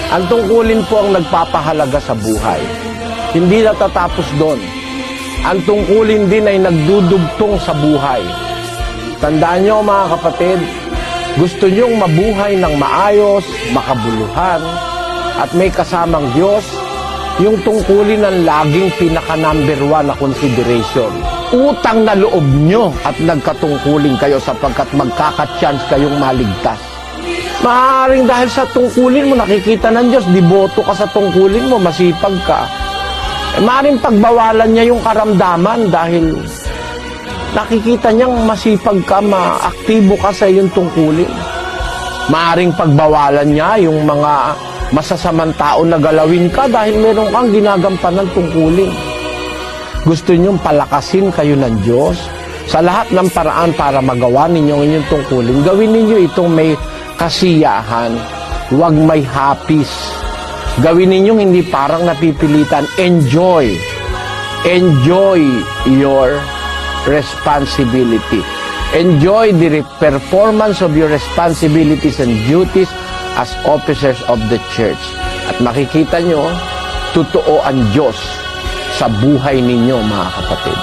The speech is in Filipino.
Ang tungkulin po ang nagpapahalaga sa buhay. Hindi natatapos doon. Ang tungkulin din ay nagdudugtong sa buhay. Tandaan nyo mga kapatid, gusto nyong mabuhay ng maayos, makabuluhan, at may kasamang Diyos, yung tungkulin ang laging pinaka-number 1 na consideration. Utang na loob nyo at nagkatungkulin kayo sapagkat magkaka-chance kayong maligtas. Maaaring dahil sa tungkulin mo, nakikita ng Diyos, diboto ka sa tungkulin mo, masipag ka. Maaaring pagbawalan niya yung karamdaman dahil nakikita niyang masipag ka, maaktibo ka sa iyong tungkulin. Maaaring pagbawalan niya yung mga masasamang tao na galawin ka dahil meron kang ginagampanan tungkulin. Gusto niyong palakasin kayo ng Diyos sa lahat ng paraan para magawa ninyo ang inyong tungkulin. Gawin ninyo itong may kasiyahan, huwag may hapis. Gawin ninyong hindi parang napipilitan. Enjoy. Enjoy your responsibility. Enjoy the performance of your responsibilities and duties as officers of the church. At makikita nyo, totoo ang Diyos sa buhay ninyo, mga kapatid.